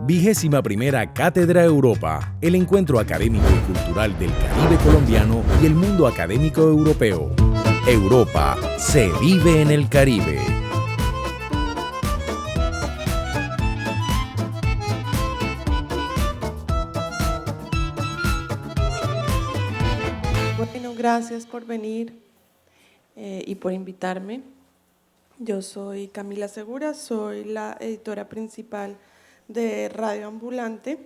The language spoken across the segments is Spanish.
21ª Cátedra Europa, el encuentro académico y cultural del Caribe colombiano y el mundo académico europeo. Europa se vive en el Caribe. Bueno, gracias por venir y por invitarme. Yo soy Camila Segura, soy la editora principal de Radio Ambulante.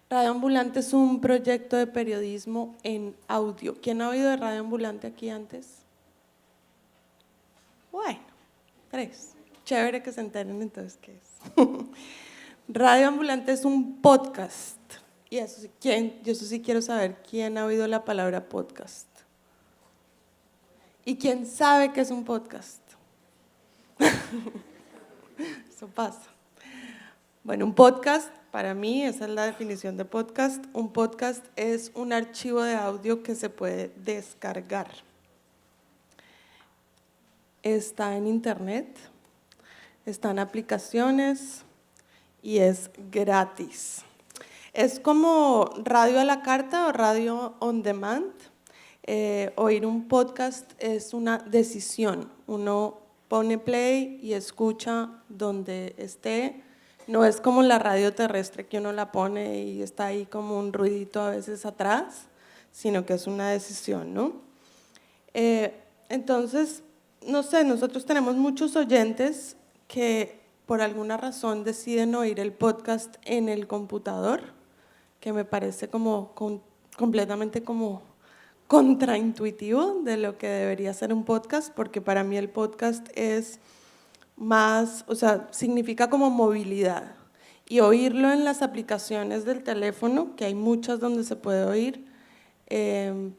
Radio Ambulante es un proyecto de periodismo en audio. ¿Quién ha oído de Radio Ambulante aquí antes? Bueno, 3. Chévere que se enteren entonces qué es. Radio Ambulante es un podcast. Y eso sí quiero saber quién ha oído la palabra podcast. ¿Y quién sabe qué es un podcast? Eso pasa. Bueno, un podcast, para mí, esa es la definición de podcast. Un podcast es un archivo de audio que se puede descargar. Está en internet, está en aplicaciones y es gratis. Es como radio a la carta o radio on demand. Oír un podcast es una decisión. Uno pone play y escucha donde esté. No es como la radio terrestre que uno la pone y está ahí como un ruidito a veces atrás, sino que es una decisión, ¿no? Entonces, no sé, nosotros tenemos muchos oyentes que por alguna razón deciden oír el podcast en el computador, que me parece como completamente como contraintuitivo de lo que debería ser un podcast, porque para mí el podcast es más, o sea, significa como movilidad. Y oírlo en las aplicaciones del teléfono, que hay muchas donde se puede oír,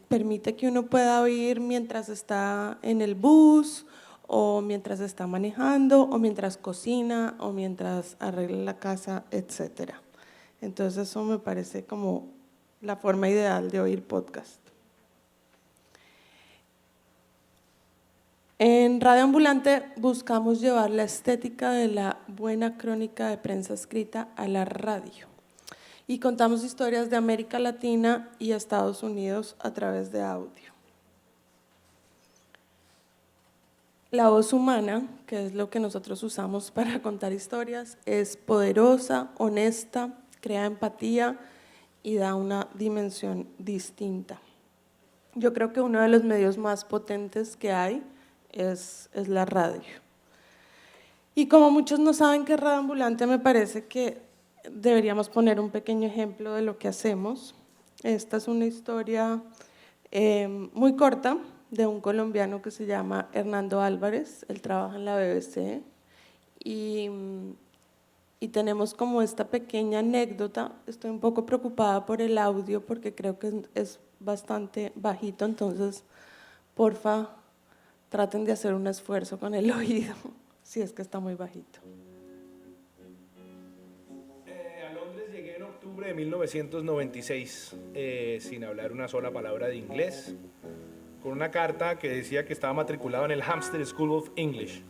permite que uno pueda oír mientras está en el bus, o mientras está manejando, o mientras cocina, o mientras arregla la casa, etc. Entonces eso me parece como la forma ideal de oír podcast. En Radio Ambulante buscamos llevar la estética de la buena crónica de prensa escrita a la radio y contamos historias de América Latina y Estados Unidos a través de audio. La voz humana, que es lo que nosotros usamos para contar historias, es poderosa, honesta, crea empatía y da una dimensión distinta. Yo creo que uno de los medios más potentes que hay es la radio. Y como muchos no saben qué es Radio Ambulante, me parece que deberíamos poner un pequeño ejemplo de lo que hacemos. Esta es una historia muy corta de un colombiano que se llama Hernando Álvarez. Él trabaja en la BBC y tenemos como esta pequeña anécdota. Estoy un poco preocupada por el audio porque creo que es bastante bajito, entonces porfa traten de hacer un esfuerzo con el oído, si es que está muy bajito. A Londres llegué en octubre de 1996, sin hablar una sola palabra de inglés, con una carta que decía que estaba matriculado en el Hampstead School of English.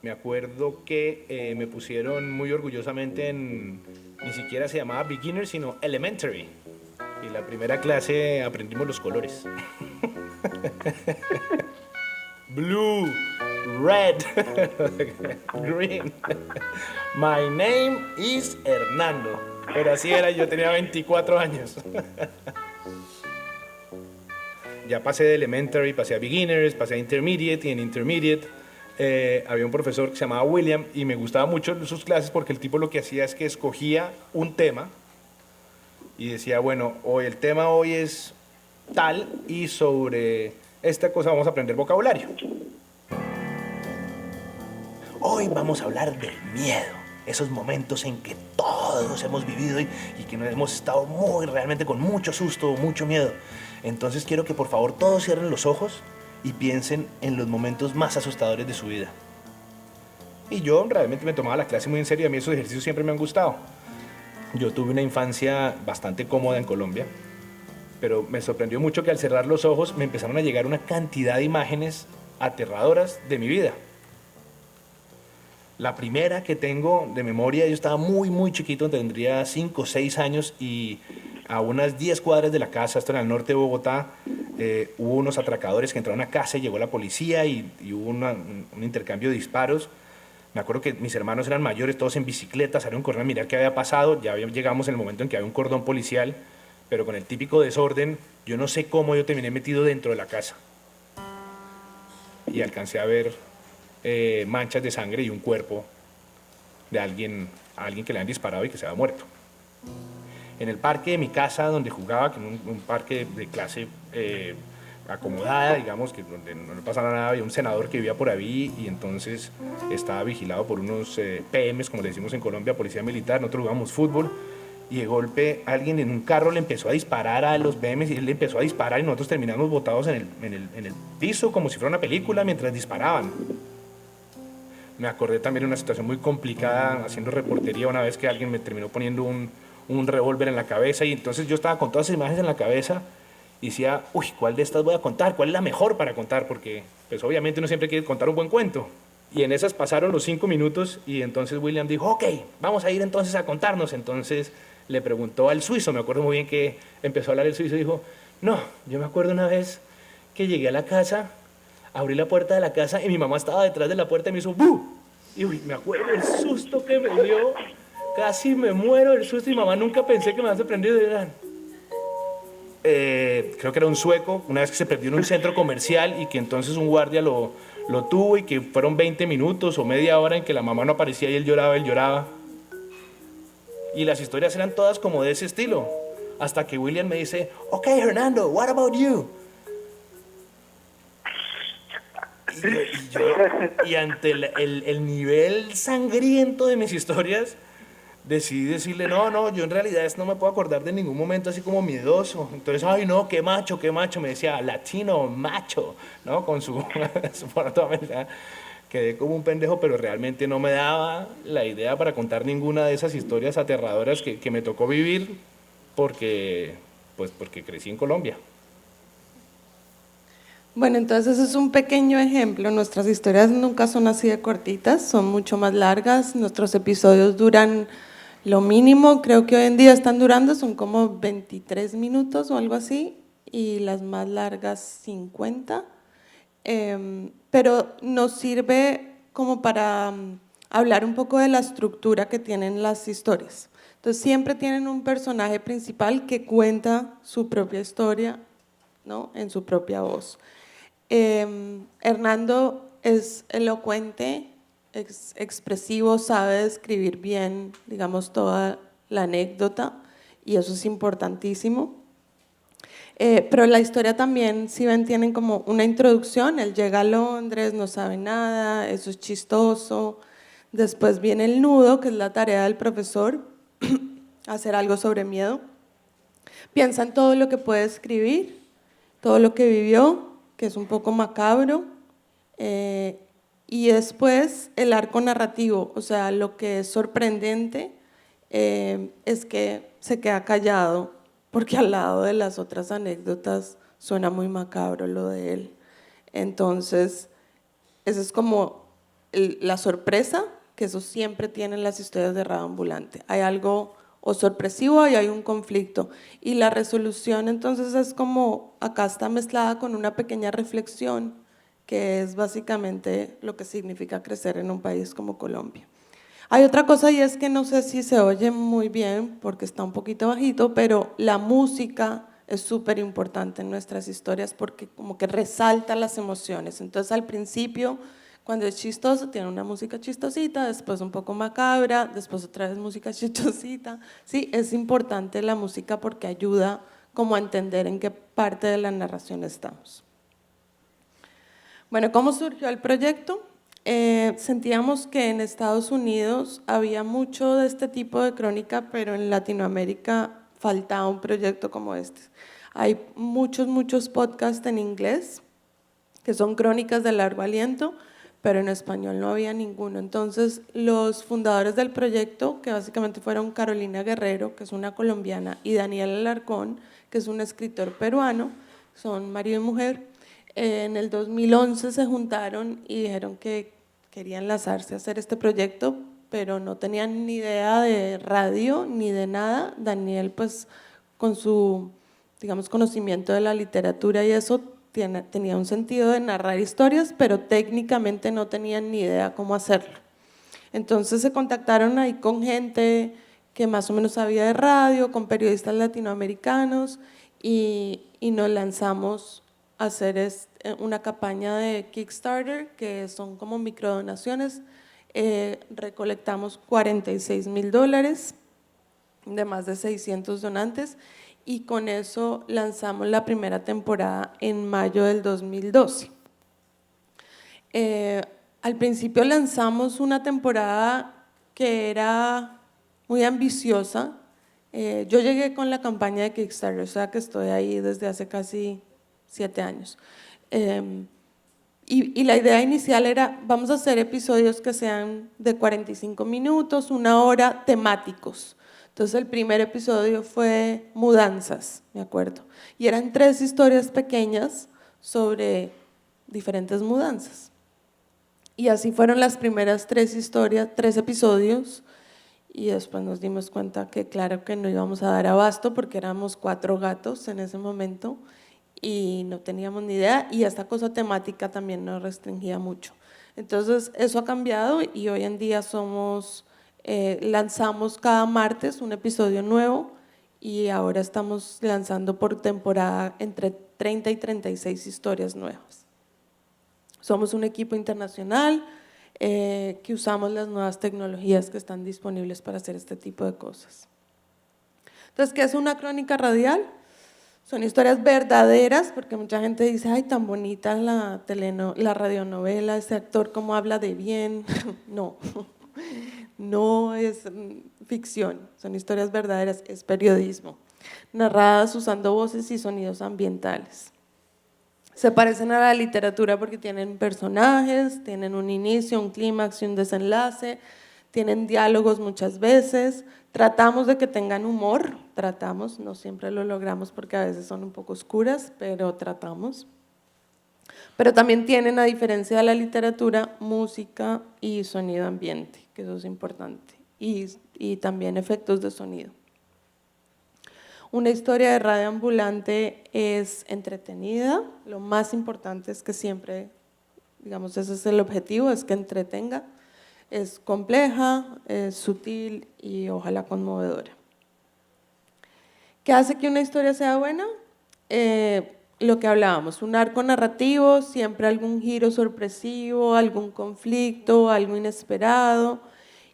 Me acuerdo que me pusieron muy orgullosamente ni siquiera se llamaba beginner, sino elementary. Y la primera clase aprendimos los colores. Blue, red, green. My name is Hernando. Pero así era, yo tenía 24 años. Ya pasé de elementary, pasé a beginners, pasé a intermediate, y en intermediate había un profesor que se llamaba William y me gustaba mucho sus clases porque el tipo lo que hacía es que escogía un tema y decía, bueno, hoy el tema hoy es tal y sobre esta cosa vamos a aprender vocabulario. Hoy vamos a hablar del miedo, esos momentos en que todos hemos vivido y que nos hemos estado realmente con mucho susto, mucho miedo. Entonces quiero que por favor todos cierren los ojos y piensen en los momentos más asustadores de su vida. Y yo realmente me tomaba la clase muy en serio, a mí esos ejercicios siempre me han gustado. Yo tuve una infancia bastante cómoda en Colombia, pero me sorprendió mucho que al cerrar los ojos me empezaron a llegar una cantidad de imágenes aterradoras de mi vida. La primera que tengo de memoria, yo estaba muy chiquito, tendría 5 o 6 años, y a unas 10 cuadras de la casa, esto en el norte de Bogotá, hubo unos atracadores que entraron a casa y llegó la policía y hubo un intercambio de disparos. Me acuerdo que mis hermanos eran mayores, todos en bicicleta, salieron corriendo a mirar qué había pasado. Ya llegamos en el momento en que había un cordón policial, pero con el típico desorden, yo no sé cómo yo terminé metido dentro de la casa. Y alcancé a ver manchas de sangre y un cuerpo de alguien que le han disparado y que se había muerto. En el parque de mi casa, donde jugaba, que en un parque de clase acomodada, digamos, que donde no le pasaba nada, había un senador que vivía por ahí y entonces estaba vigilado por unos PMs, como le decimos en Colombia, policía militar. Nosotros jugábamos fútbol y de golpe alguien en un carro le empezó a disparar a los PMs y él le empezó a disparar y nosotros terminamos botados en el piso como si fuera una película mientras disparaban. Me acordé también de una situación muy complicada haciendo reportería una vez que alguien me terminó poniendo un revólver en la cabeza y entonces yo estaba con todas esas imágenes en la cabeza y decía, uy, ¿cuál de estas voy a contar? ¿Cuál es la mejor para contar? Porque pues obviamente uno siempre quiere contar un buen cuento. Y en esas pasaron los 5 minutos y entonces William dijo, ok, vamos a ir entonces a contarnos. Entonces le preguntó al suizo, me acuerdo muy bien que empezó a hablar el suizo y dijo, no, yo me acuerdo una vez que llegué a la casa, abrí la puerta de la casa y mi mamá estaba detrás de la puerta y me hizo ¡bu! Y uy, me acuerdo el susto que me dio, casi me muero del susto y mamá nunca pensé que me había sorprendido. Creo que era un sueco, una vez que se perdió en un centro comercial y que entonces un guardia lo tuvo y que fueron 20 minutos o media hora en que la mamá no aparecía y él lloraba. Y las historias eran todas como de ese estilo, hasta que William me dice, ok, Hernando, what about you? Y ante el nivel sangriento de mis historias, decidí decirle, no, yo en realidad no me puedo acordar de ningún momento así como miedoso. Entonces, ay no, qué macho, me decía, latino, macho, ¿no? Con su forma toda americana. Quedé como un pendejo, pero realmente no me daba la idea para contar ninguna de esas historias aterradoras que me tocó vivir porque crecí en Colombia. Bueno, entonces es un pequeño ejemplo. Nuestras historias nunca son así de cortitas, son mucho más largas. Nuestros episodios duran lo mínimo, creo que hoy en día están durando, son como 23 minutos o algo así, y las más largas 50. Pero nos sirve como para hablar un poco de la estructura que tienen las historias. Entonces siempre tienen un personaje principal que cuenta su propia historia, ¿no? En su propia voz. Hernando es elocuente, expresivo, sabe describir bien, digamos, toda la anécdota y eso es importantísimo. Pero la historia también, si ven, tienen como una introducción, él llega a Londres, no sabe nada, eso es chistoso. Después viene el nudo, que es la tarea del profesor, hacer algo sobre miedo. Piensa en todo lo que puede escribir, todo lo que vivió, que es un poco macabro, y después el arco narrativo, o sea, lo que es sorprendente es que se queda callado, porque al lado de las otras anécdotas suena muy macabro lo de él. Entonces, esa es como la sorpresa, que eso siempre tienen las historias de Radio Ambulante. Hay algo o sorpresivo y hay un conflicto. Y la resolución entonces es como, acá está mezclada con una pequeña reflexión, que es básicamente lo que significa crecer en un país como Colombia. Hay otra cosa y es que no sé si se oye muy bien porque está un poquito bajito, pero la música es súper importante en nuestras historias porque como que resalta las emociones. Entonces al principio, cuando es chistoso, tiene una música chistosita, después un poco macabra, después otra vez música chistosita. Sí, es importante la música porque ayuda como a entender en qué parte de la narración estamos. Bueno, ¿cómo surgió el proyecto? Sentíamos que en Estados Unidos había mucho de este tipo de crónica, pero en Latinoamérica faltaba un proyecto como este. Hay muchos podcasts en inglés que son crónicas de largo aliento, pero en español no había ninguno. Entonces, los fundadores del proyecto, que básicamente fueron Carolina Guerrero, que es una colombiana, y Daniel Alarcón, que es un escritor peruano, son marido y mujer, En el 2011 se juntaron y dijeron que querían lanzarse a hacer este proyecto, pero no tenían ni idea de radio ni de nada. Daniel, pues con su, digamos, conocimiento de la literatura y eso, tenía un sentido de narrar historias, pero técnicamente no tenían ni idea cómo hacerlo. Entonces se contactaron ahí con gente que más o menos sabía de radio, con periodistas latinoamericanos y nos lanzamos a hacer una campaña de Kickstarter, que son como microdonaciones. Recolectamos $46,000 de más de 600 donantes y con eso lanzamos la primera temporada en mayo del 2012. Al principio lanzamos una temporada que era muy ambiciosa. Yo llegué con la campaña de Kickstarter, o sea que estoy ahí desde hace casi 7 años. Y la idea inicial era, vamos a hacer episodios que sean de 45 minutos, 1 hora, temáticos. Entonces el primer episodio fue mudanzas, me acuerdo. Y eran 3 historias pequeñas sobre diferentes mudanzas. Y así fueron las primeras 3 historias, 3 episodios. Y después nos dimos cuenta que claro que no íbamos a dar abasto porque éramos 4 gatos en ese momento y no teníamos ni idea, y esta cosa temática también nos restringía mucho. Entonces eso ha cambiado y hoy en día lanzamos cada martes un episodio nuevo y ahora estamos lanzando por temporada entre 30 y 36 historias nuevas. Somos un equipo internacional que usamos las nuevas tecnologías que están disponibles para hacer este tipo de cosas. Entonces, ¿qué es una crónica radial? Son historias verdaderas, porque mucha gente dice, ay, tan bonita la radionovela, ese actor cómo habla de bien. No, no es ficción, son historias verdaderas, es periodismo, narradas usando voces y sonidos ambientales. Se parecen a la literatura porque tienen personajes, tienen un inicio, un clímax y un desenlace, tienen diálogos muchas veces, tratamos de que tengan humor, no siempre lo logramos porque a veces son un poco oscuras, pero tratamos. Pero también tienen, a diferencia de la literatura, música y sonido ambiente, que eso es importante, y también efectos de sonido. Una historia de radio ambulante es entretenida, lo más importante es que siempre, digamos, ese es el objetivo, es que entretenga, es compleja, es sutil y ojalá conmovedora. ¿Qué hace que una historia sea buena? Lo que hablábamos, un arco narrativo, siempre algún giro sorpresivo, algún conflicto, algo inesperado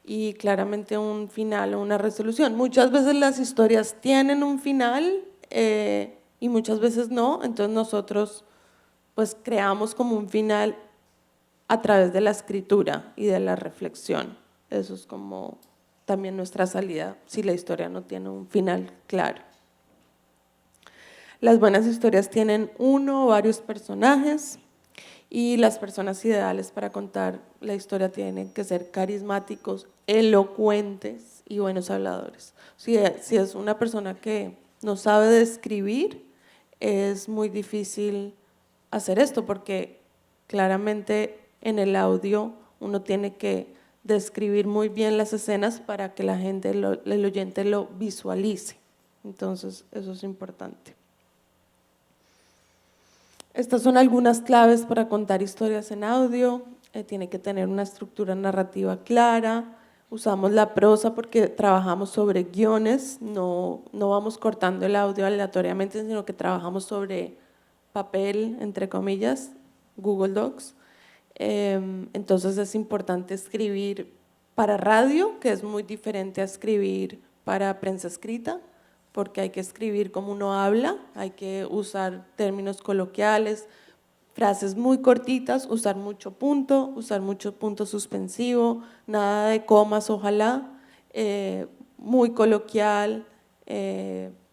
y claramente un final o una resolución. Muchas veces las historias tienen un final y muchas veces no, entonces nosotros pues creamos como un final a través de la escritura y de la reflexión. Eso es como también nuestra salida si la historia no tiene un final claro. Las buenas historias tienen uno o varios personajes y las personas ideales para contar la historia tienen que ser carismáticos, elocuentes y buenos habladores. Si es una persona que no sabe describir, es muy difícil hacer esto porque claramente en el audio uno tiene que describir muy bien las escenas para que la gente, el oyente lo visualice. Entonces eso es importante. Estas son algunas claves para contar historias en audio. Tiene que tener una estructura narrativa clara. Usamos la prosa porque trabajamos sobre guiones, no vamos cortando el audio aleatoriamente, sino que trabajamos sobre papel, entre comillas, Google Docs. Entonces es importante escribir para radio, que es muy diferente a escribir para prensa escrita, porque hay que escribir como uno habla, hay que usar términos coloquiales, frases muy cortitas, usar mucho punto suspensivo, nada de comas, ojalá, muy coloquial,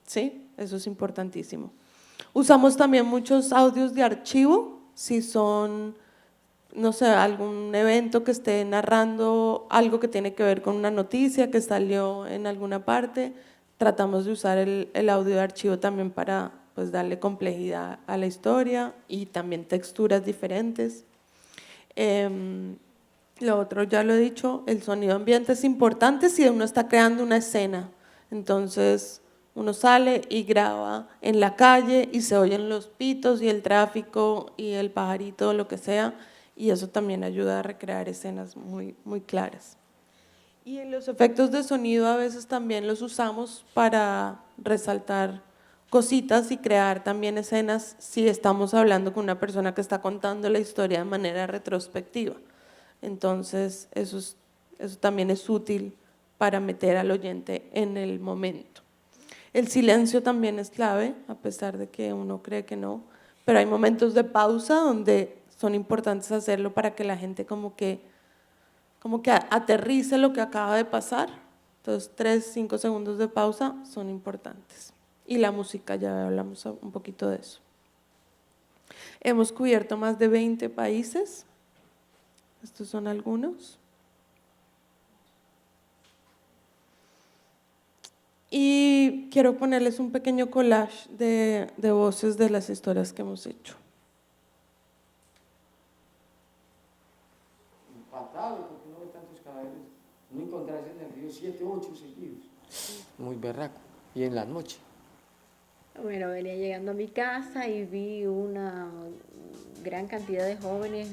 sí, eso es importantísimo. Usamos también muchos audios de archivo, si son, no sé, algún evento que esté narrando algo que tiene que ver con una noticia que salió en alguna parte, tratamos de usar el audio de archivo también para pues darle complejidad a la historia y también texturas diferentes. Lo otro ya lo he dicho, el sonido ambiente es importante si uno está creando una escena. Entonces uno sale y graba en la calle y se oyen los pitos y el tráfico y el pajarito, lo que sea, y eso también ayuda a recrear escenas muy, muy claras. Y en los efectos de sonido a veces también los usamos para resaltar cositas y crear también escenas si estamos hablando con una persona que está contando la historia de manera retrospectiva. Entonces eso también es útil para meter al oyente en el momento. El silencio también es clave, a pesar de que uno cree que no, pero hay momentos de pausa donde son importantes hacerlo para que la gente como que aterrice lo que acaba de pasar. Entonces 3-5 segundos de pausa son importantes. Y la música, ya hablamos un poquito de eso. Hemos cubierto más de 20 países. Estos son algunos. Y quiero ponerles un pequeño collage de voces de las historias que hemos hecho. Impactado, porque no ve tantos cadáveres. No encontrarse en el río 7, 8 seguidos. Muy berraco. Y en la noche. Bueno, venía llegando a mi casa y vi una gran cantidad de jóvenes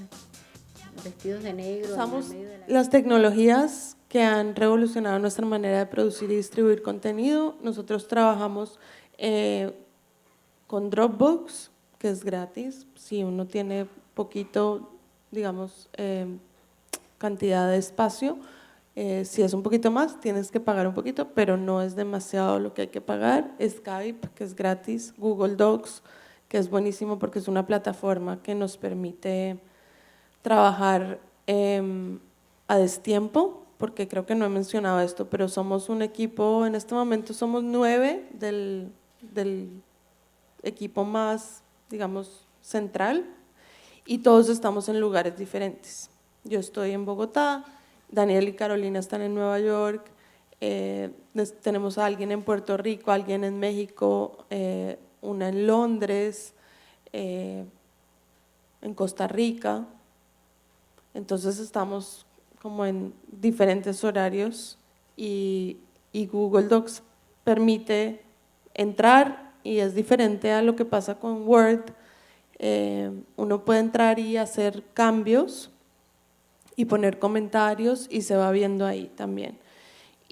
vestidos de negro. Usamos en el medio de las tecnologías que han revolucionado nuestra manera de producir y distribuir contenido. Nosotros trabajamos con Dropbox, que es gratis. Si uno tiene poquito, digamos, cantidad de espacio, si es un poquito más, tienes que pagar un poquito, pero no es demasiado lo que hay que pagar. Skype, que es gratis. Google Docs, que es buenísimo porque es una plataforma que nos permite trabajar a destiempo, porque creo que no he mencionado esto, pero somos un equipo, en este momento somos 9 del equipo más, digamos, central, y todos estamos en lugares diferentes. Yo estoy en Bogotá, Daniel y Carolina están en Nueva York, tenemos a alguien en Puerto Rico, alguien en México, una en Londres, en Costa Rica. Entonces estamos como en diferentes horarios y Google Docs permite entrar y es diferente a lo que pasa con Word. Uno puede entrar y hacer cambios y poner comentarios y se va viendo ahí también.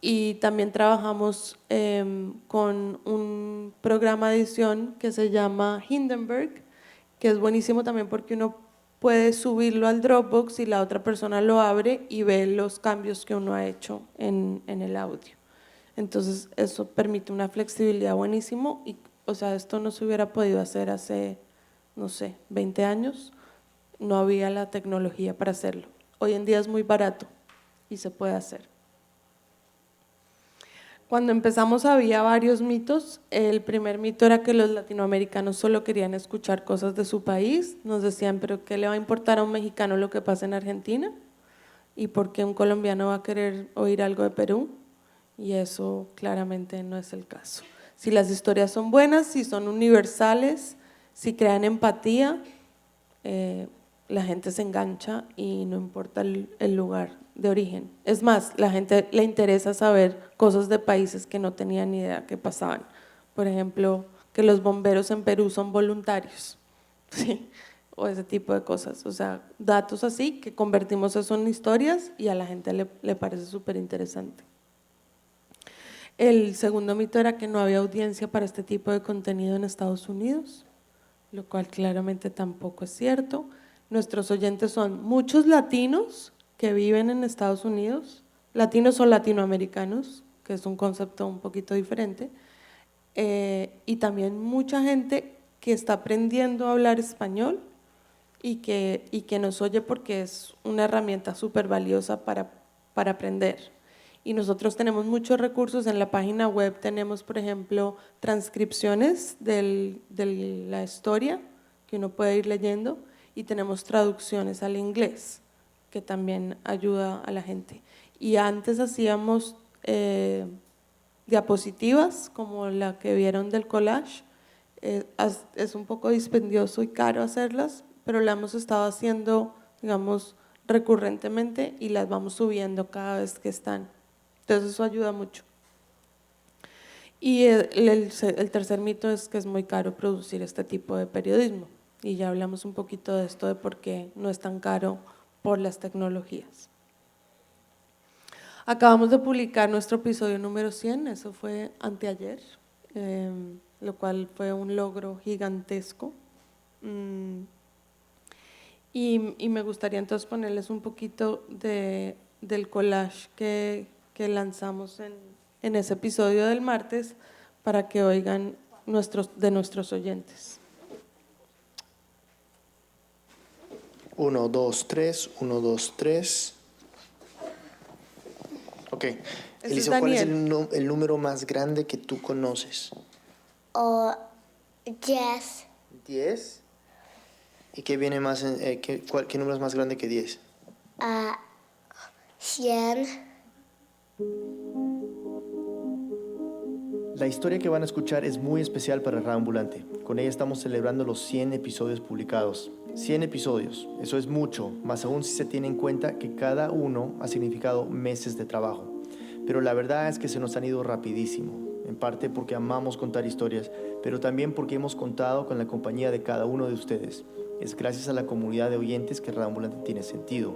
Y también trabajamos con un programa de edición que se llama Hindenburg, que es buenísimo también porque uno puede subirlo al Dropbox y la otra persona lo abre y ve los cambios que uno ha hecho en el audio. Entonces eso permite una flexibilidad buenísimo y, o sea, esto no se hubiera podido hacer hace, no sé, 20 años, no había la tecnología para hacerlo. Hoy en día es muy barato y se puede hacer. Cuando empezamos había varios mitos. El primer mito era que los latinoamericanos solo querían escuchar cosas de su país. Nos decían, pero ¿qué le va a importar a un mexicano lo que pasa en Argentina? ¿Y por qué un colombiano va a querer oír algo de Perú? Y eso claramente no es el caso. Si las historias son buenas, si son universales, si crean empatía, la gente se engancha y no importa el lugar de origen. Es más, la gente le interesa saber cosas de países que no tenían ni idea que pasaban. Por ejemplo, que los bomberos en Perú son voluntarios, ¿sí? O ese tipo de cosas. O sea, datos así que convertimos eso en historias y a la gente le parece súper interesante. El segundo mito era que no había audiencia para este tipo de contenido en Estados Unidos, lo cual claramente tampoco es cierto. Nuestros oyentes son muchos latinos que viven en Estados Unidos, latinos o latinoamericanos, que es un concepto un poquito diferente, y también mucha gente que está aprendiendo a hablar español y que nos oye porque es una herramienta súper valiosa para aprender. Y nosotros tenemos muchos recursos en la página web, tenemos por ejemplo transcripciones de la historia que uno puede ir leyendo y tenemos traducciones al inglés que también ayuda a la gente. Y antes hacíamos diapositivas como la que vieron del collage Es un poco dispendioso y caro hacerlas, pero la hemos estado haciendo, digamos, recurrentemente y las vamos subiendo cada vez que están. Entonces eso ayuda mucho. Y el tercer mito es que es muy caro producir este tipo de periodismo. Y ya hablamos un poquito de esto, de por qué no es tan caro por las tecnologías. Acabamos de publicar nuestro episodio número 100, eso fue anteayer, lo cual fue un logro gigantesco. Y me gustaría entonces ponerles un poquito del collage que lanzamos en ese episodio del martes para que oigan de nuestros oyentes. 1, 2, 3, 1, 2, 3. Ok. Elisa, ¿cuál es el número más grande que tú conoces? 10. 10. ¿Y qué viene más? ¿Qué número es más grande que 10? 100. La historia que van a escuchar es muy especial para Radio Ambulante. Con ella estamos celebrando los 100 episodios publicados. 100 episodios, eso es mucho, más aún si se tiene en cuenta que cada uno ha significado meses de trabajo. Pero la verdad es que se nos han ido rapidísimo, en parte porque amamos contar historias, pero también porque hemos contado con la compañía de cada uno de ustedes. Es gracias a la comunidad de oyentes que Radio Ambulante tiene sentido.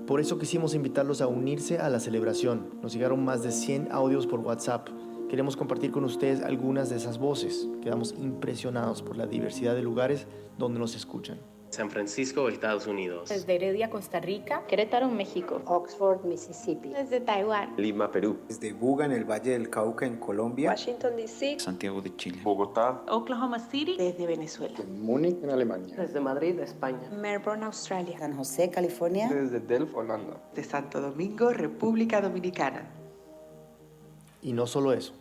Por eso quisimos invitarlos a unirse a la celebración. Nos llegaron más de 100 audios por WhatsApp. Queremos compartir con ustedes algunas de esas voces. Quedamos impresionados por la diversidad de lugares donde nos escuchan. San Francisco, Estados Unidos. Desde Heredia, Costa Rica. Querétaro, México. Oxford, Mississippi. Desde Taiwán. Lima, Perú. Desde Buga, en el Valle del Cauca, en Colombia. Washington, D.C. Santiago de Chile. Bogotá. Oklahoma City. Desde Venezuela. Múnich, en Alemania. Desde Madrid, España. Melbourne, Australia. San José, California. Desde Delft, Holanda. De Santo Domingo, República Dominicana. Y no solo eso.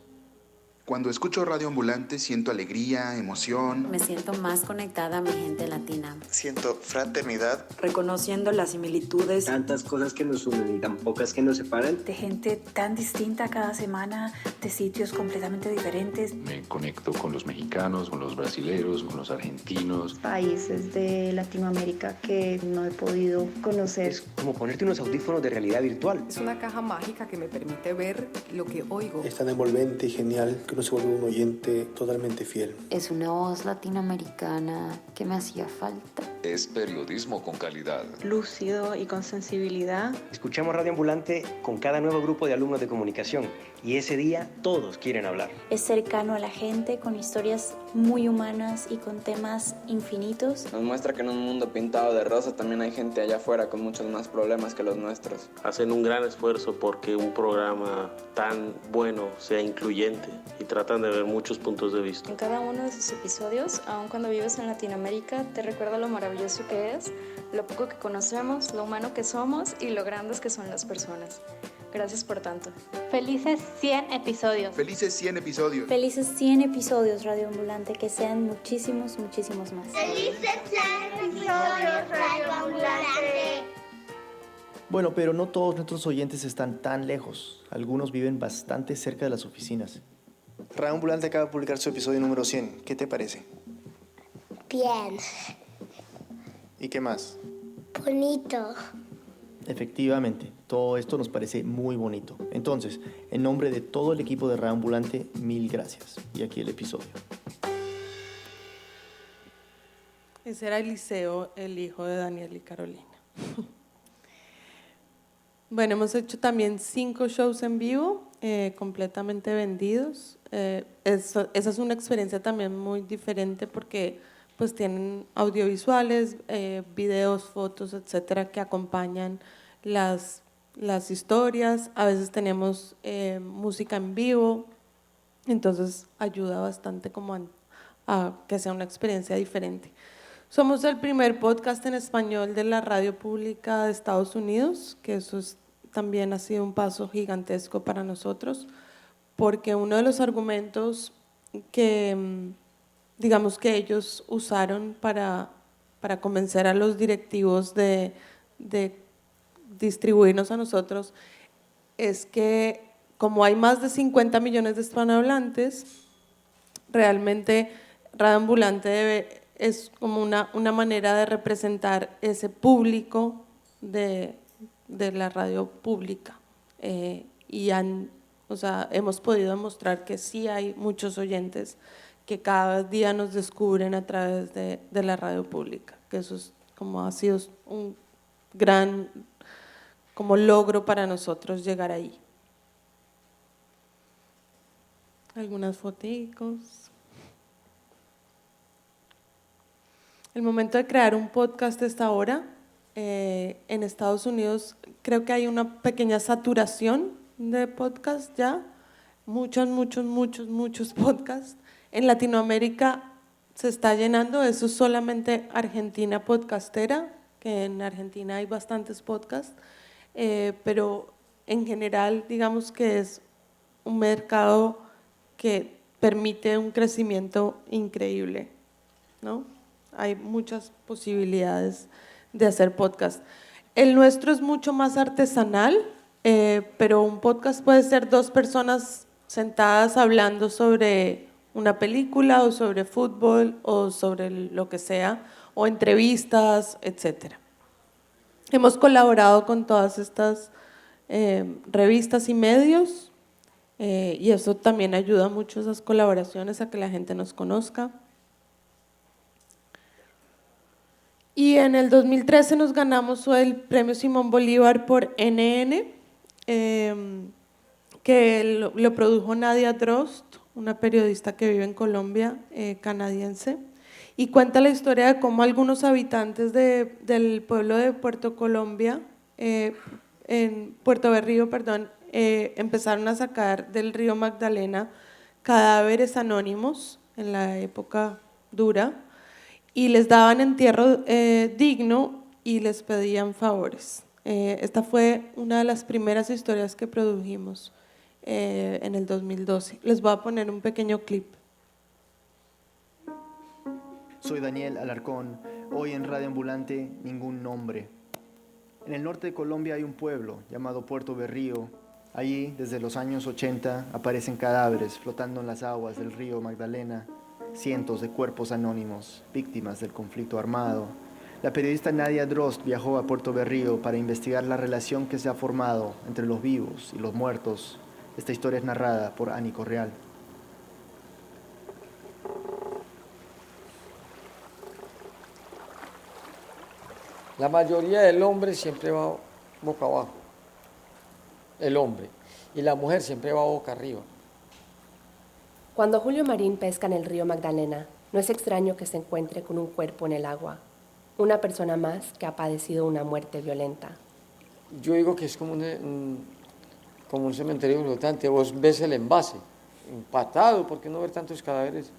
Cuando escucho Radio Ambulante siento alegría, emoción. Me siento más conectada a mi gente latina. Siento fraternidad. Reconociendo las similitudes. Tantas cosas que nos unen y tan pocas que nos separan. De gente tan distinta cada semana, de sitios completamente diferentes. Me conecto con los mexicanos, con los brasileños, con los argentinos. Países de Latinoamérica que no he podido conocer. Es como ponerte unos audífonos de realidad virtual. Es una caja mágica que me permite ver lo que oigo. Es tan envolvente y genial que uno se vuelve un oyente totalmente fiel. Es una voz latinoamericana que me hacía falta. Es periodismo con calidad. Lúcido y con sensibilidad. Escuchamos Radio Ambulante con cada nuevo grupo de alumnos de comunicación y ese día todos quieren hablar. Es cercano a la gente con historias muy humanas y con temas infinitos. Nos muestra que en un mundo pintado de rosa también hay gente allá afuera con muchos más problemas que los nuestros. Hacen un gran esfuerzo porque un programa tan bueno sea incluyente y tratan de ver muchos puntos de vista. En cada uno de sus episodios, aun cuando vives en Latinoamérica, te recuerda lo maravilloso que es, lo poco que conocemos, lo humano que somos y lo grandes que son las personas. Gracias por tanto. Felices 100 episodios. Felices 100 episodios. Felices 100 episodios, Radio Ambulante, que sean muchísimos, muchísimos más. Felices 100 episodios, Radio Ambulante. Bueno, pero no todos nuestros oyentes están tan lejos. Algunos viven bastante cerca de las oficinas. Radio Ambulante acaba de publicar su episodio número 100. ¿Qué te parece? Bien. ¿Y qué más? Bonito. Efectivamente, todo esto nos parece muy bonito. Entonces, en nombre de todo el equipo de Radio Ambulante, 1000 gracias. Y aquí el episodio. Ese era Eliseo, el hijo de Daniel y Carolina. Bueno, hemos hecho también 5 shows en vivo, completamente vendidos. Esa es una experiencia también muy diferente porque pues tienen audiovisuales, videos, fotos, etcétera, que acompañan las historias. A veces tenemos música en vivo, entonces ayuda bastante como a que sea una experiencia diferente. Somos el primer podcast en español de la radio pública de Estados Unidos, que eso también ha sido un paso gigantesco para nosotros, porque uno de los argumentos que digamos que ellos usaron para convencer a los directivos de distribuirnos a nosotros es que como hay más de 50 millones de hispanohablantes, realmente Radio Ambulante es como una manera de representar ese público de la radio pública. Hemos podido demostrar que sí hay muchos oyentes que cada día nos descubren a través de la radio pública, que eso es ha sido un gran logro para nosotros llegar ahí. Algunas foticos. El momento de crear un podcast es ahora. En Estados Unidos creo que hay una pequeña saturación de podcasts ya, muchos podcasts. En Latinoamérica se está llenando, eso es solamente Argentina podcastera, que en Argentina hay bastantes podcasts, pero en general digamos que es un mercado que permite un crecimiento increíble, ¿no? Hay muchas posibilidades de hacer podcast. El nuestro es mucho más artesanal, pero un podcast puede ser 2 personas sentadas hablando sobre una película o sobre fútbol o sobre lo que sea, o entrevistas, etc. Hemos colaborado con todas estas revistas y medios, y eso también ayuda mucho, esas colaboraciones, a que la gente nos conozca. Y en el 2013 nos ganamos el premio Simón Bolívar por NN, que lo produjo Nadia Drost, una periodista que vive en Colombia, canadiense, y cuenta la historia de cómo algunos habitantes del pueblo de Puerto Berrío, empezaron a sacar del río Magdalena cadáveres anónimos en la época dura, y les daban entierro digno y les pedían favores. Esta fue una de las primeras historias que produjimos en el 2012. Les voy a poner un pequeño clip. Soy Daniel Alarcón, hoy en Radio Ambulante, ningún nombre. En el norte de Colombia hay un pueblo llamado Puerto Berrío. Allí, desde los años 80, aparecen cadáveres flotando en las aguas del río Magdalena, cientos de cuerpos anónimos, víctimas del conflicto armado. La periodista Nadia Drost viajó a Puerto Berrío para investigar la relación que se ha formado entre los vivos y los muertos. Esta historia es narrada por Ani Correal. La mayoría del hombre siempre va boca abajo, el hombre, y la mujer siempre va boca arriba. Cuando Julio Marín pesca en el río Magdalena, no es extraño que se encuentre con un cuerpo en el agua, una persona más que ha padecido una muerte violenta. Yo digo que es como un cementerio flotante. Vos ves el envase empatado, ¿por qué no ver tantos cadáveres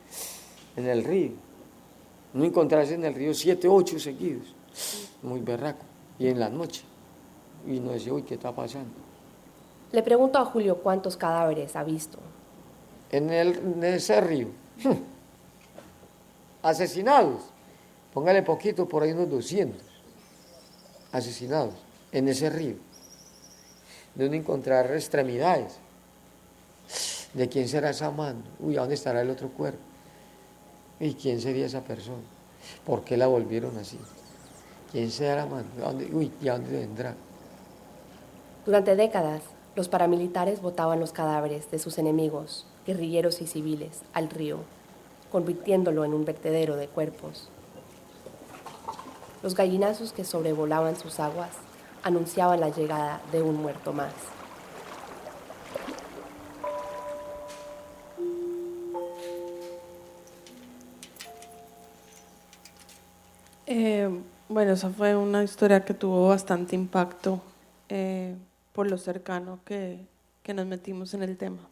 en el río? No encontrarse en el río 7, 8 seguidos, muy berraco, y en la noche, y no decía, uy, ¿qué está pasando? Le pregunto a Julio cuántos cadáveres ha visto. En ese río, asesinados, póngale poquito, por ahí unos 200 asesinados en ese río, de uno encontrar extremidades. ¿De quién será esa mano? Uy, ¿a dónde estará el otro cuerpo? ¿Y quién sería esa persona? ¿Por qué la volvieron así? ¿Quién será la mano? Uy, ¿y a dónde vendrá? Durante décadas, los paramilitares botaban los cadáveres de sus enemigos, guerrilleros y civiles, al río, convirtiéndolo en un vertedero de cuerpos. Los gallinazos que sobrevolaban sus aguas anunciaban la llegada de un muerto más. Bueno, esa fue una historia que tuvo bastante impacto por lo cercano que nos metimos en el tema.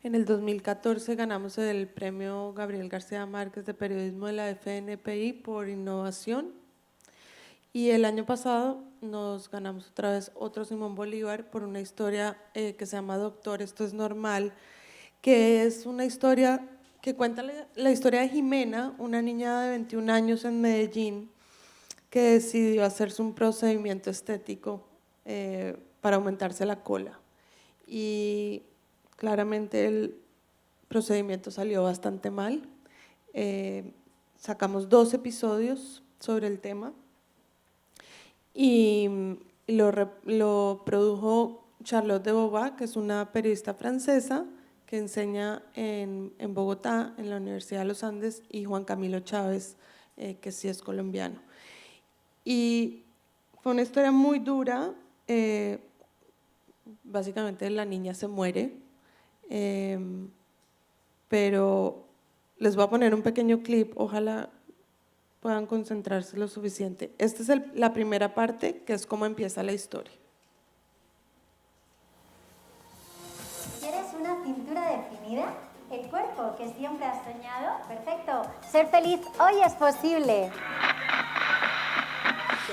En el 2014 ganamos el premio Gabriel García Márquez de Periodismo de la FNPI por innovación, y el año pasado nos ganamos otra vez otro Simón Bolívar por una historia que se llama Doctor, esto es normal, que es una historia que cuenta la historia de Jimena, una niña de 21 años en Medellín que decidió hacerse un procedimiento estético para aumentarse la cola, y claramente procedimiento salió bastante mal. Sacamos 2 episodios sobre el tema y lo produjo Charlotte de Beauvoir, que es una periodista francesa que enseña en Bogotá, en la Universidad de los Andes, y Juan Camilo Chávez, que sí es colombiano. Y fue una historia muy dura. Básicamente la niña se muere, pero les voy a poner un pequeño clip, ojalá puedan concentrarse lo suficiente. Esta es la primera parte, que es cómo empieza la historia. ¿Quieres una cintura definida? ¿El cuerpo que siempre has soñado? Perfecto. Ser feliz hoy es posible.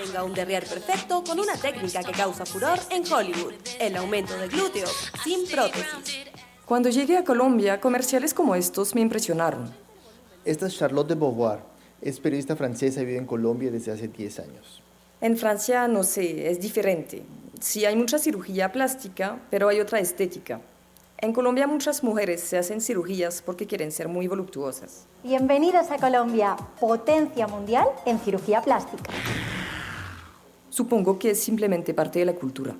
Tenga un derrière perfecto con una técnica que causa furor en Hollywood: el aumento de glúteos sin prótesis. Cuando llegué a Colombia, comerciales como estos me impresionaron. Esta es Charlotte de Beauvoir, es periodista francesa y vive en Colombia desde hace 10 años. En Francia, no sé, es diferente. Sí, hay mucha cirugía plástica, pero hay otra estética. En Colombia muchas mujeres se hacen cirugías porque quieren ser muy voluptuosas. Bienvenidos a Colombia, potencia mundial en cirugía plástica. Supongo que es simplemente parte de la cultura.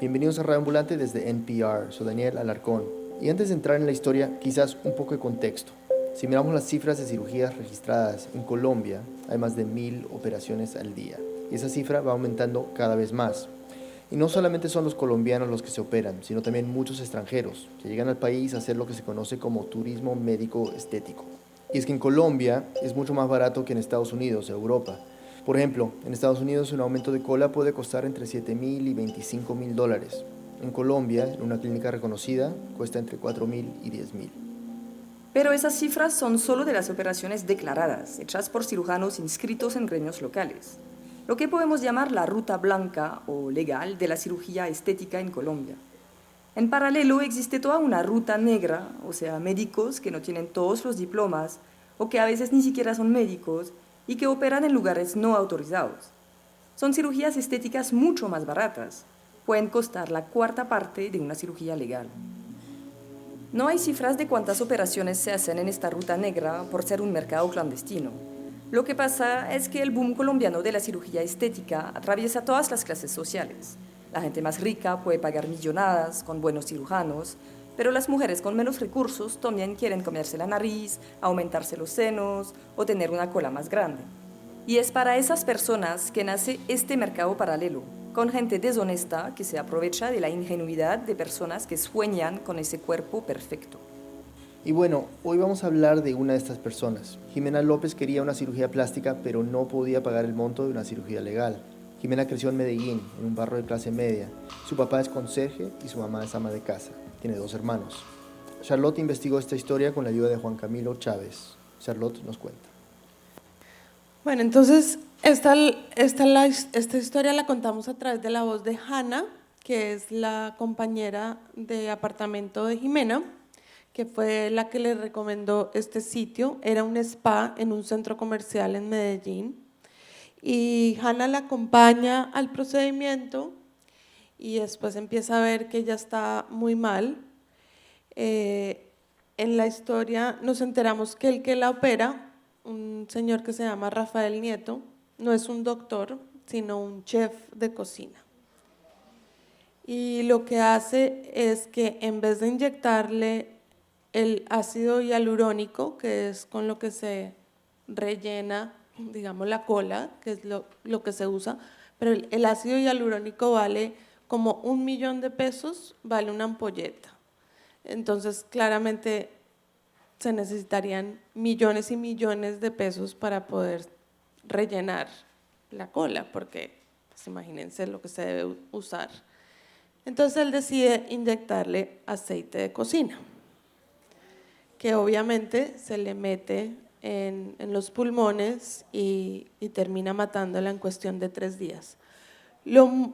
Bienvenidos a Radio Ambulante desde NPR, soy Daniel Alarcón. Y antes de entrar en la historia, quizás un poco de contexto. Si miramos las cifras de cirugías registradas en Colombia, hay más de 1000 operaciones al día. Y esa cifra va aumentando cada vez más. Y no solamente son los colombianos los que se operan, sino también muchos extranjeros que llegan al país a hacer lo que se conoce como turismo médico estético. Y es que en Colombia es mucho más barato que en Estados Unidos, Europa. Por ejemplo, en Estados Unidos un aumento de cola puede costar entre $7,000 y $25,000. En Colombia, en una clínica reconocida, cuesta entre $4,000 y $10,000. Pero esas cifras son solo de las operaciones declaradas, hechas por cirujanos inscritos en gremios locales. Lo que podemos llamar la ruta blanca o legal de la cirugía estética en Colombia. En paralelo existe toda una ruta negra, o sea, médicos que no tienen todos los diplomas o que a veces ni siquiera son médicos y que operan en lugares no autorizados. Son cirugías estéticas mucho más baratas. Pueden costar la 1/4 parte de una cirugía legal. No hay cifras de cuántas operaciones se hacen en esta ruta negra por ser un mercado clandestino. Lo que pasa es que el boom colombiano de la cirugía estética atraviesa todas las clases sociales. La gente más rica puede pagar millonadas con buenos cirujanos, pero las mujeres con menos recursos también quieren comerse la nariz, aumentarse los senos o tener una cola más grande. Y es para esas personas que nace este mercado paralelo, con gente deshonesta que se aprovecha de la ingenuidad de personas que sueñan con ese cuerpo perfecto. Y bueno, hoy vamos a hablar de una de estas personas. Jimena López quería una cirugía plástica, pero no podía pagar el monto de una cirugía legal. Jimena creció en Medellín, en un barrio de clase media. Su papá es conserje y su mamá es ama de casa. Tiene 2 hermanos. Charlotte investigó esta historia con la ayuda de Juan Camilo Chávez. Charlotte nos cuenta. Bueno, entonces esta historia la contamos a través de la voz de Hannah, que es la compañera de apartamento de Jimena, que fue la que le recomendó este sitio. Era un spa en un centro comercial en Medellín. Y Hannah la acompaña al procedimiento y después empieza a ver que ella está muy mal. En la historia nos enteramos que el que la opera, un señor que se llama Rafael Nieto, no es un doctor, sino un chef de cocina. Y lo que hace es que en vez de inyectarle el ácido hialurónico, que es con lo que se rellena, digamos, la cola, que es lo que se usa, pero el ácido hialurónico vale como $1,000,000, vale una ampolleta. Entonces, claramente se necesitarían millones y millones de pesos para poder rellenar la cola, porque pues, imagínense lo que se debe usar. Entonces él decide inyectarle aceite de cocina, que obviamente se le mete en los pulmones y termina matándola en cuestión de 3 días. Lo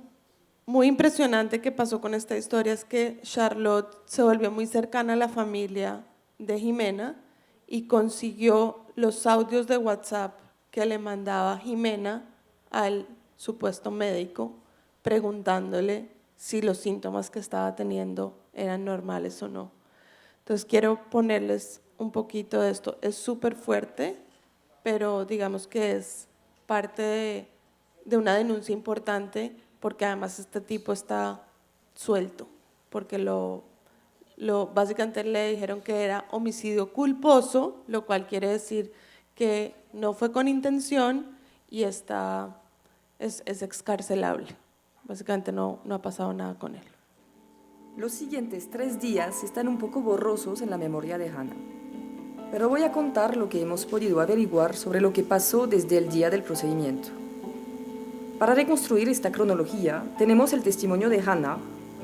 muy impresionante que pasó con esta historia es que Charlotte se volvió muy cercana a la familia de Jimena y consiguió los audios de WhatsApp que le mandaba Jimena al supuesto médico preguntándole si los síntomas que estaba teniendo eran normales o no. Entonces quiero ponerles un poquito de esto. Es súper fuerte, pero digamos que es parte de una denuncia importante, porque además este tipo está suelto, porque básicamente le dijeron que era homicidio culposo, lo cual quiere decir que no fue con intención y es excarcelable. Básicamente no ha pasado nada con él. Los siguientes 3 días están un poco borrosos en la memoria de Hannah, pero voy a contar lo que hemos podido averiguar sobre lo que pasó desde el día del procedimiento. Para reconstruir esta cronología, tenemos el testimonio de Hannah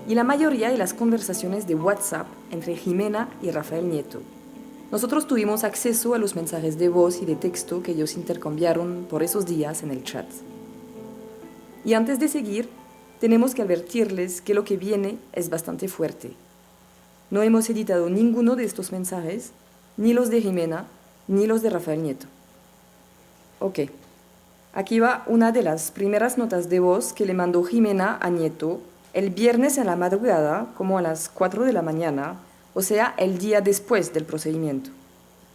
y la mayoría de las conversaciones de WhatsApp entre Jimena y Rafael Nieto. Nosotros tuvimos acceso a los mensajes de voz y de texto que ellos intercambiaron por esos días en el chat. Y antes de seguir, tenemos que advertirles que lo que viene es bastante fuerte. No hemos editado ninguno de estos mensajes, ni los de Jimena, ni los de Rafael Nieto. Ok, aquí va una de las primeras notas de voz que le mandó Jimena a Nieto el viernes en la madrugada, como a las 4 de la mañana, o sea, el día después del procedimiento.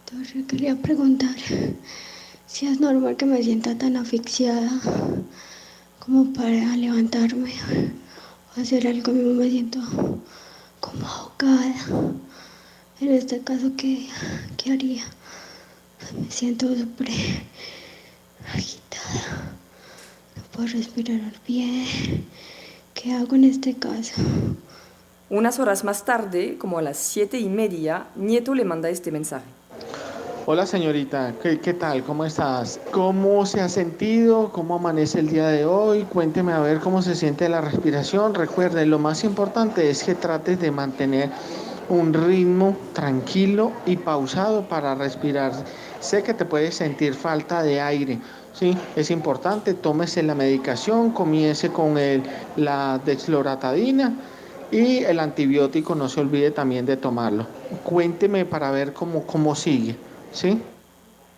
Entonces yo quería preguntar si es normal que me sienta tan asfixiada como para levantarme o hacer algo. Mismo me siento como ahogada. En este caso, ¿qué haría? Me siento súper agitada, no puedo respirar bien. ¿Qué hago en este caso? Unas horas más tarde, como a las 7:30, Nieto le manda este mensaje. Hola señorita, ¿qué tal? ¿Cómo estás? ¿Cómo se ha sentido? ¿Cómo amanece el día de hoy? Cuénteme a ver cómo se siente la respiración. Recuerde, lo más importante es que trates de mantener un ritmo tranquilo y pausado para respirar. Sé que te puedes sentir falta de aire, ¿sí? Es importante, tómese la medicación, comience con la dexloratadina y el antibiótico, no se olvide también de tomarlo. Cuénteme para ver cómo sigue. ¿Sí?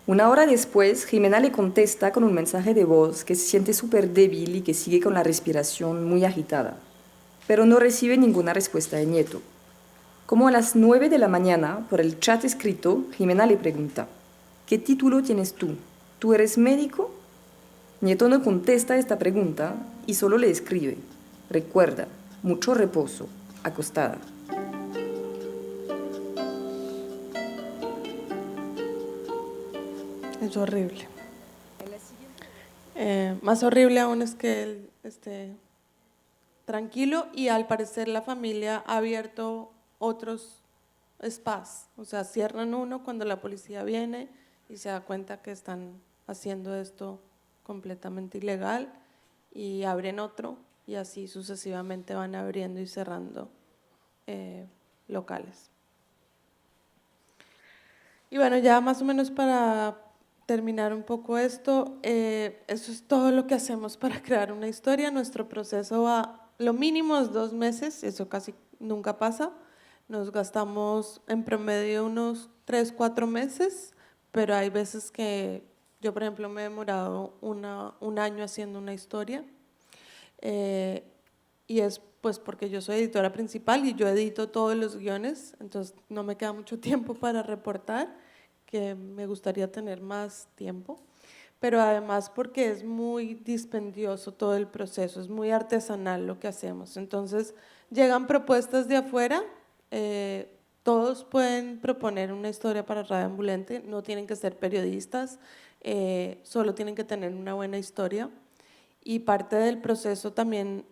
Una hora después, Jimena le contesta con un mensaje de voz que se siente súper débil y que sigue con la respiración muy agitada, pero no recibe ninguna respuesta de Nieto. Como a las 9 de la mañana, por el chat escrito, Jimena le pregunta: ¿qué título tienes tú? ¿Tú eres médico? Nieto no contesta esta pregunta y solo le escribe: recuerda, mucho reposo, acostada. Es horrible. Más horrible aún es que él esté tranquilo, y al parecer la familia ha abierto otros spas, o sea, cierran uno cuando la policía viene y se da cuenta que están haciendo esto completamente ilegal, y abren otro, y así sucesivamente van abriendo y cerrando locales. Y bueno, ya más o menos para terminar un poco esto, eso es todo lo que hacemos para crear una historia. Nuestro proceso va, lo mínimo es 2 meses, eso casi nunca pasa. Nos gastamos en promedio unos 3-4 meses, pero hay veces que yo, por ejemplo, me he demorado un año haciendo una historia, y es pues porque yo soy editora principal y yo edito todos los guiones, entonces no me queda mucho tiempo para reportar, que me gustaría tener más tiempo, pero además porque es muy dispendioso todo el proceso, es muy artesanal lo que hacemos. Entonces llegan propuestas de afuera, todos pueden proponer una historia para Radio Ambulante, no tienen que ser periodistas, solo tienen que tener una buena historia, y parte del proceso también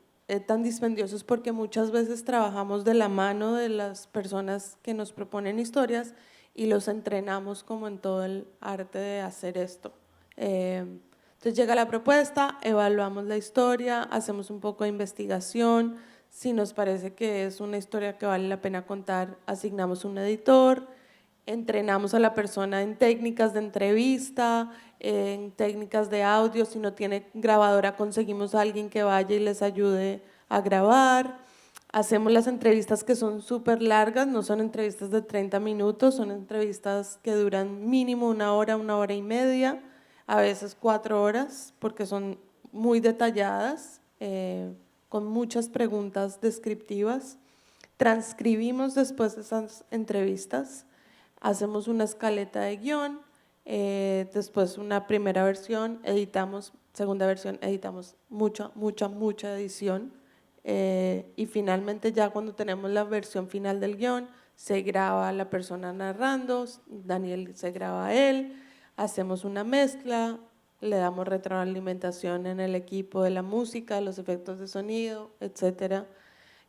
tan dispendioso es porque muchas veces trabajamos de la mano de las personas que nos proponen historias y los entrenamos como en todo el arte de hacer esto. Entonces llega la propuesta, evaluamos la historia, hacemos un poco de investigación, si nos parece que es una historia que vale la pena contar, asignamos un editor, entrenamos a la persona en técnicas de entrevista, en técnicas de audio, si no tiene grabadora conseguimos a alguien que vaya y les ayude a grabar. Hacemos las entrevistas que son súper largas, no son entrevistas de 30 minutos, son entrevistas que duran mínimo 1 hora, 1 hora y media, a veces 4 horas, porque son muy detalladas, con muchas preguntas descriptivas. transcribimos después de esas entrevistas, hacemos una escaleta de guión, después una primera versión, editamos, segunda versión, editamos mucha edición, y finalmente ya cuando tenemos la versión final del guión, se graba la persona narrando, Daniel se graba a él, hacemos una mezcla, le damos retroalimentación en el equipo de la música, los efectos de sonido, etcétera,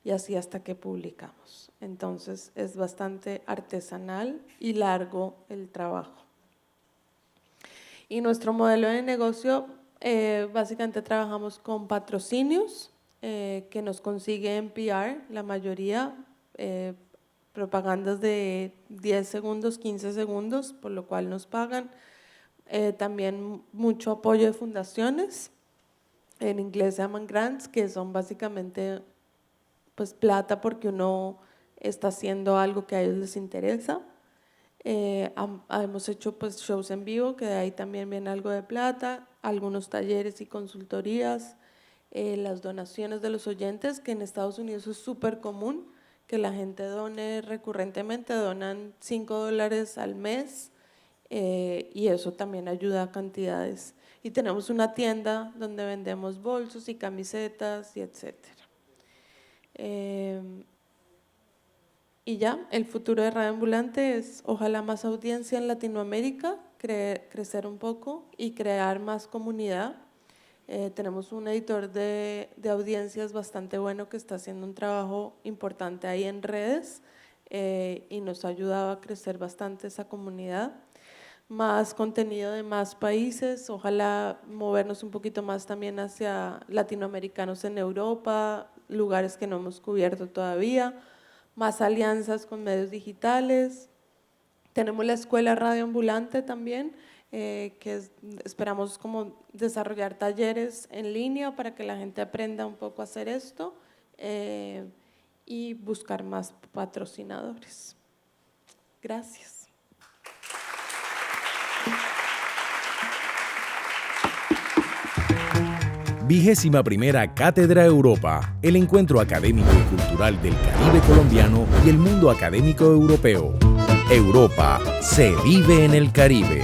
y así hasta que publicamos. Entonces es bastante artesanal y largo el trabajo. Y nuestro modelo de negocio, básicamente trabajamos con patrocinios que nos consigue NPR, la mayoría, propagandas de 10 segundos, 15 segundos, por lo cual nos pagan. También mucho apoyo de fundaciones, en inglés se llaman grants, que son básicamente pues plata porque uno está haciendo algo que a ellos les interesa. Hemos hecho pues shows en vivo, que de ahí también viene algo de plata, algunos talleres y consultorías, las donaciones de los oyentes, que en Estados Unidos es súper común que la gente done recurrentemente, donan $5 al mes, y eso también ayuda a cantidades. Y tenemos una tienda donde vendemos bolsos y camisetas y etcétera. Y ya, el futuro de Radio Ambulante es ojalá más audiencia en Latinoamérica, crecer un poco y crear más comunidad. Tenemos un editor de audiencias bastante bueno que está haciendo un trabajo importante ahí en redes, y nos ha ayudado a crecer bastante esa comunidad. Más contenido de más países, ojalá movernos un poquito más también hacia latinoamericanos en Europa, lugares que no hemos cubierto todavía, más alianzas con medios digitales. Tenemos la escuela Radio Ambulante también, esperamos como desarrollar talleres en línea para que la gente aprenda un poco a hacer esto, y buscar más patrocinadores. Gracias. XXI Cátedra Europa, el encuentro académico y cultural del Caribe colombiano y el mundo académico europeo. Europa se vive en el Caribe.